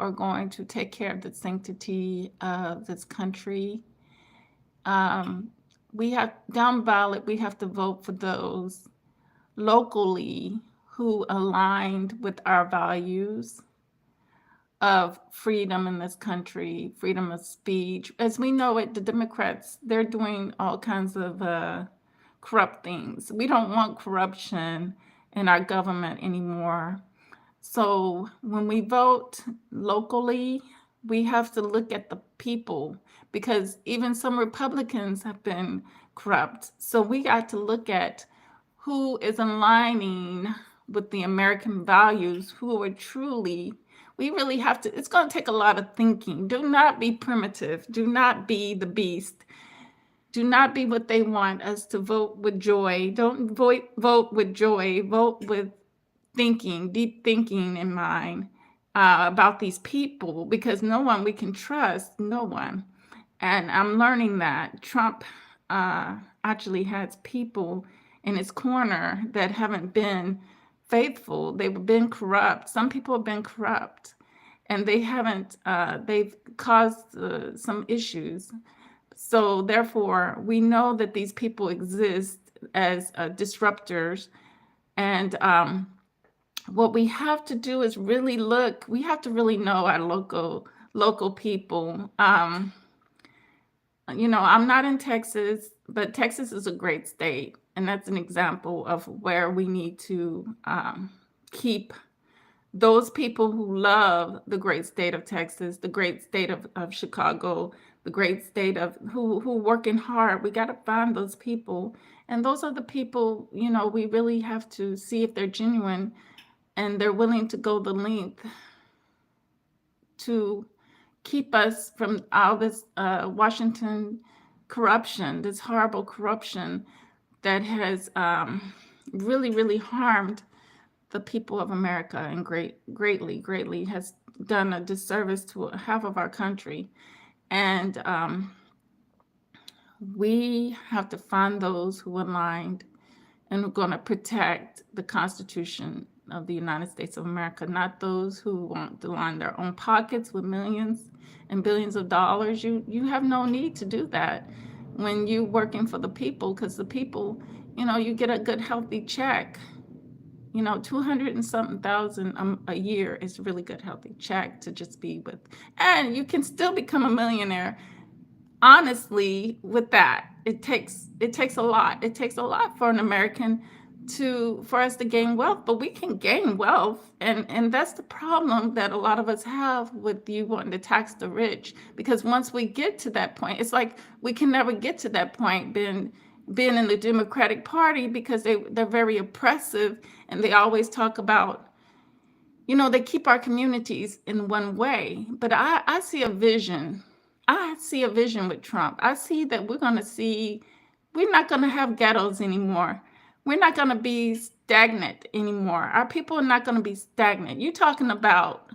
are going to take care of the sanctity of this country. We have down ballot, we have to vote for those locally who aligned with our values of freedom in this country, freedom of speech. As we know it, the Democrats, they're doing all kinds of corrupt things. We don't want corruption in our government anymore. So when we vote locally, we have to look at the people because even some Republicans have been corrupt. So we got to look at who is aligning with the American values, who are truly, we really have to, it's going to take a lot of thinking. Do not be primitive. Do not be the beast. Do not be what they want us to vote with joy. Don't vote with joy. Vote with thinking, deep thinking in mind about these people because no one we can trust, no one. And I'm learning that Trump actually has people in his corner that haven't been faithful. They've been corrupt. Some people have been corrupt and they haven't, they've caused some issues. So therefore, we know that these people exist as disruptors. And what we have to do is really look, we have to really know our local people. I'm not in Texas, but Texas is a great state. And that's an example of where we need to keep those people who love the great state of Texas, the great state of Chicago, the great state of who working hard. We got to find those people. And those are the people, we really have to see if they're genuine and they're willing to go the length to keep us from all this Washington corruption, this horrible corruption that has really, really harmed the people of America and greatly has done a disservice to half of our country. And we have to find those who aligned and are going to protect the Constitution of the United States of America, not those who want to line their own pockets with millions and billions of dollars. You have no need to do that when you're working for the people, because the people, you get a good healthy check. 200 and something thousand a year is a really good healthy check to just be with. And you can still become a millionaire. Honestly, with that, it takes a lot. It takes a lot for an American for us to gain wealth, but we can gain wealth. And that's the problem that a lot of us have with you wanting to tax the rich, because once we get to that point, it's like we can never get to that point being in the Democratic Party, because they're very oppressive and they always talk about, they keep our communities in one way. But I see a vision. I see a vision with Trump. I see that we're not going to have ghettos anymore. We're not going to be stagnant anymore. Our people are not going to be stagnant. You're talking about,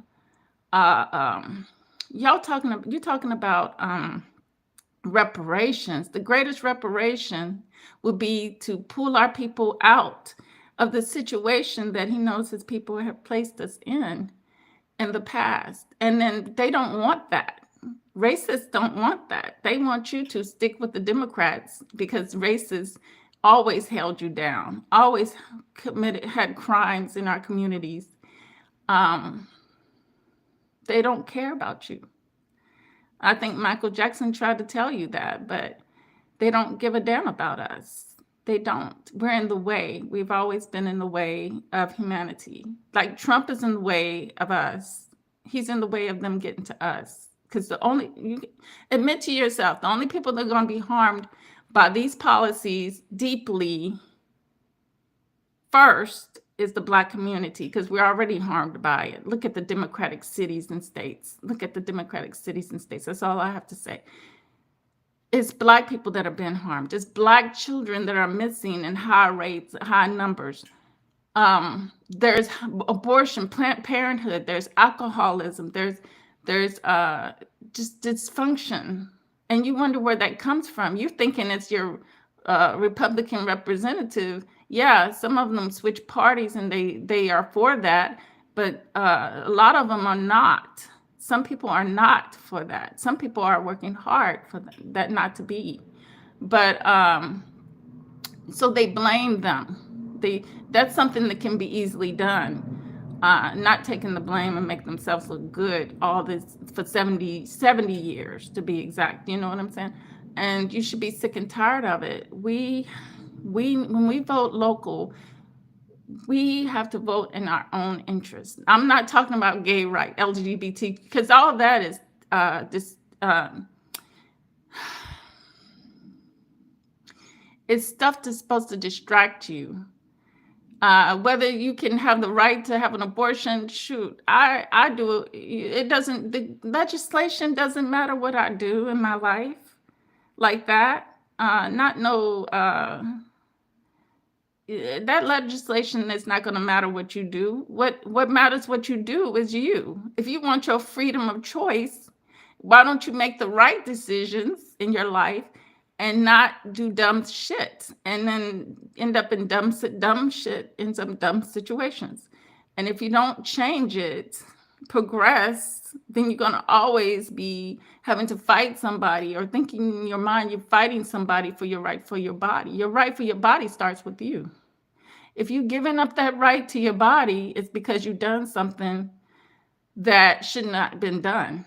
you're talking about reparations. The greatest reparation would be to pull our people out of the situation that he knows his people have placed us in the past. And then they don't want that. Racists don't want that. They want you to stick with the Democrats because racists always held you down, always had crimes in our communities. They don't care about you. I think Michael Jackson tried to tell you that, but they don't give a damn about us. They don't. We're in the way. We've always been in the way of humanity. Like Trump is in the way of us. He's in the way of them getting to us. Because you admit to yourself, the only people that are going to be harmed by these policies deeply first is the Black community, because we're already harmed by it. Look at the Democratic cities and states. That's all I have to say. It's Black people that are being harmed. It's Black children that are missing in high rates, high numbers. There's abortion, Planned Parenthood. There's alcoholism. There's just dysfunction. And you wonder where that comes from. You're thinking it's your Republican representative. Yeah, some of them switch parties and they are for that, but a lot of them are not. Some people are not for that. Some people are working hard for that not to be. But so they blame them. That's something that can be easily done. Not taking the blame and make themselves look good all this for 70 years to be exact. You know what I'm saying? And you should be sick and tired of it. We when we vote local, we have to vote in our own interest. I'm not talking about gay right, LGBT, because all of that is this it's stuff that's supposed to distract you. Whether you can have the right to have an abortion, shoot, I do. It doesn't. The legislation doesn't matter what I do in my life like that. Not no. That legislation is not going to matter what you do. What matters what you do is you. If you want your freedom of choice, why don't you make the right decisions in your life and not do dumb shit and then end up in dumb shit in some dumb situations? And if you don't change it, progress, then you're going to always be having to fight somebody or thinking in your mind you're fighting somebody for your right for your body. Your right for your body starts with you. If you've given up that right to your body, it's because you've done something that should not have been done.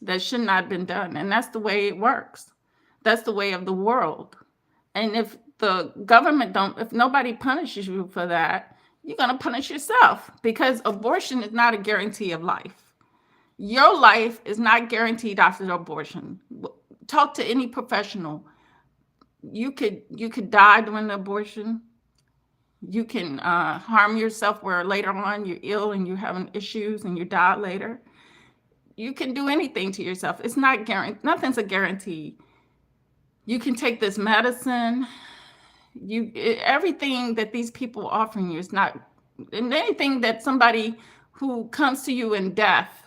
That should not have been done. And that's the way it works. That's the way of the world. And if the government if nobody punishes you for that, you're going to punish yourself, because abortion is not a guarantee of life. Your life is not guaranteed after the abortion. Talk to any professional. You could die during the abortion. You can harm yourself where later on you're ill and you're having issues and you die later. You can do anything to yourself. It's not guaranteed. Nothing's a guarantee. You can take this medicine. Everything that these people are offering you is not, and anything that somebody who comes to you in death,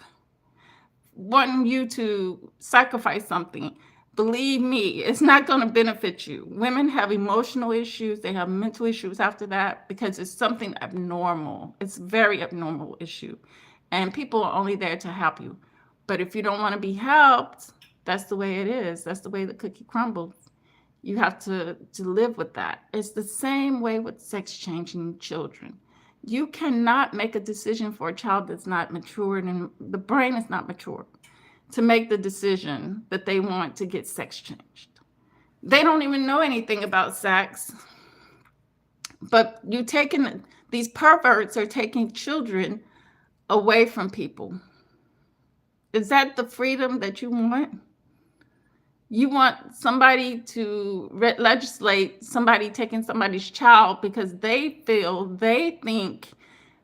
wanting you to sacrifice something, believe me, it's not going to benefit you. Women have emotional issues. They have mental issues after that because it's something abnormal. It's a very abnormal issue. And people are only there to help you. But if you don't want to be helped, that's the way it is. That's the way the cookie crumbles. You have to live with that. It's the same way with sex changing children. You cannot make a decision for a child that's not matured and the brain is not mature to make the decision that they want to get sex changed. They don't even know anything about sex. But these perverts are taking children away from people. Is that the freedom that you want? You want somebody to legislate somebody taking somebody's child because they think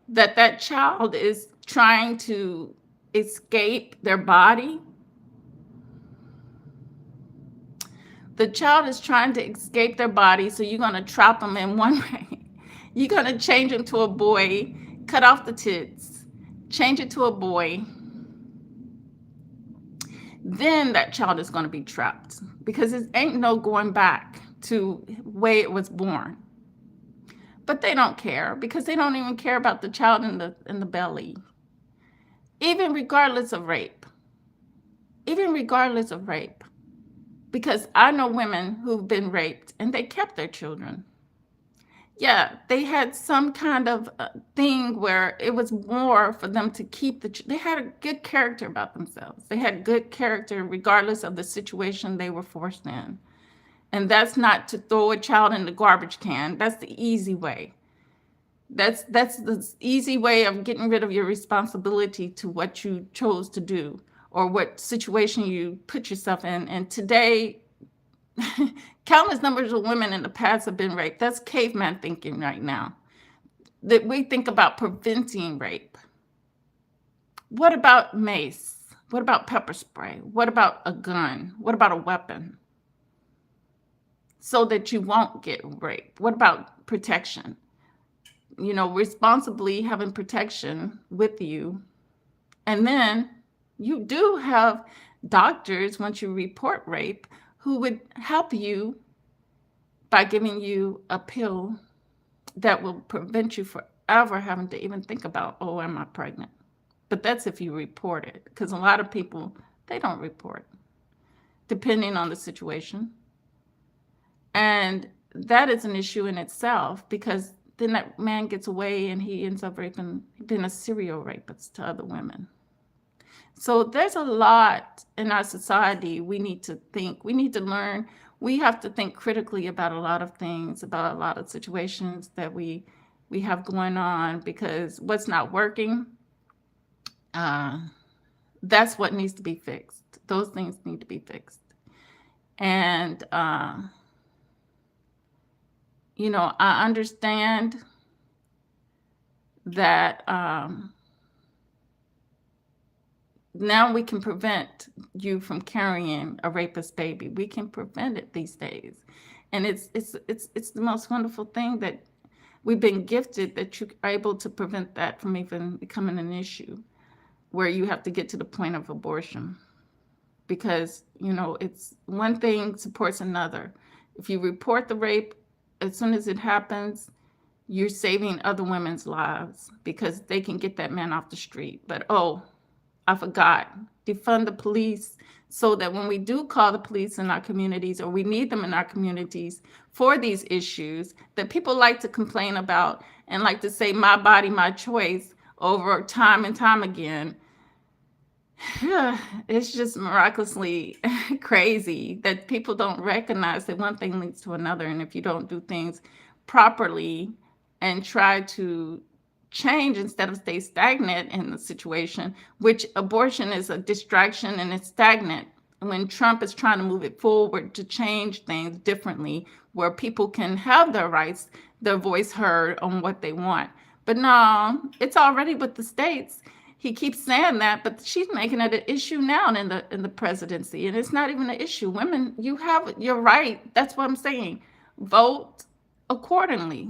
that child is trying to escape their body. The child is trying to escape their body, so you're going to trap them in one way. You're going to change him to a boy, cut off the tits, change it to a boy. Then that child is going to be trapped because it ain't no going back to the way it was born. But they don't care because they don't even care about the child in the belly. Even regardless of rape. Because I know women who've been raped and they kept their children. Yeah, they had some kind of thing where it was more for them to keep they had a good character about themselves. They had good character regardless of the situation they were forced in. And that's not to throw a child in the garbage can. That's the easy way. That's the easy way of getting rid of your responsibility to what you chose to do or what situation you put yourself in. And today, countless numbers of women in the past have been raped. That's caveman thinking right now. That we think about preventing rape. What about mace? What about pepper spray? What about a gun? What about a weapon? So that you won't get raped. What about protection? Responsibly having protection with you. And then you do have doctors, once you report rape, who would help you by giving you a pill that will prevent you forever having to even think about, oh, am I pregnant? But that's if you report it, because a lot of people, they don't report, depending on the situation. And that is an issue in itself, because then that man gets away and he ends up being a serial rapist to other women. So there's a lot in our society we need to think, we need to learn. We have to think critically about a lot of things, about a lot of situations that we have going on, because what's not working, that's what needs to be fixed. Those things need to be fixed. And, I understand that now we can prevent you from carrying a rapist baby. We can prevent it these days. And it's the most wonderful thing that we've been gifted, that you are able to prevent that from even becoming an issue where you have to get to the point of abortion. Because, it's one thing supports another. If you report the rape, as soon as it happens, you're saving other women's lives, because they can get that man off the street. But, I forgot, defund the police, so that when we do call the police in our communities, or we need them in our communities for these issues that people like to complain about and like to say, my body, my choice, over time and time again, it's just miraculously crazy that people don't recognize that one thing leads to another. And if you don't do things properly and try to change instead of stay stagnant in the situation, which abortion is a distraction and it's stagnant. When Trump is trying to move it forward to change things differently, where people can have their rights, their voice heard on what they want. But no, it's already with the states. He keeps saying that, but she's making it an issue now in the presidency, and it's not even an issue. Women, you have your right. That's what I'm saying. Vote accordingly,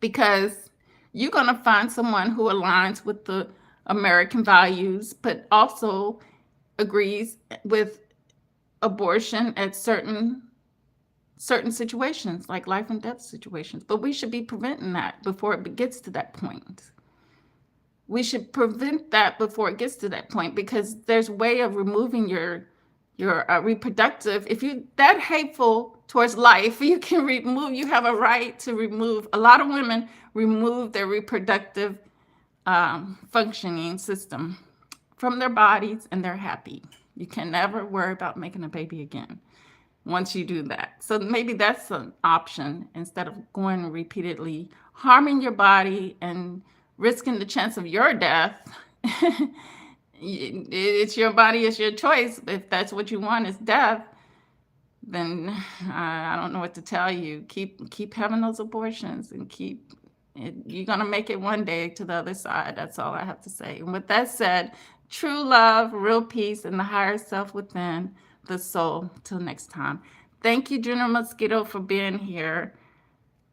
because you're going to find someone who aligns with the American values, but also agrees with abortion at certain situations, like life and death situations. But we should be preventing that before it gets to that point. We should prevent that before it gets to that point, because there's a way of removing your reproductive. If you're that hateful towards life, you can remove. You have a right to remove. A lot of women remove their reproductive functioning system from their bodies, and they're happy. You can never worry about making a baby again once you do that. So maybe that's an option, instead of going repeatedly harming your body and risking the chance of your death. It's your body, it's your choice. If that's what you want, is death, then I don't know what to tell you. Keep having those abortions, and you're gonna make it one day to the other side. That's all I have to say. And with that said, true love, real peace, and the higher self within the soul. Till next time. Thank you, General Mosquito, for being here.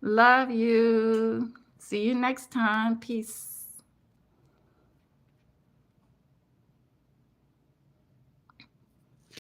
Love you. See you next time. Peace.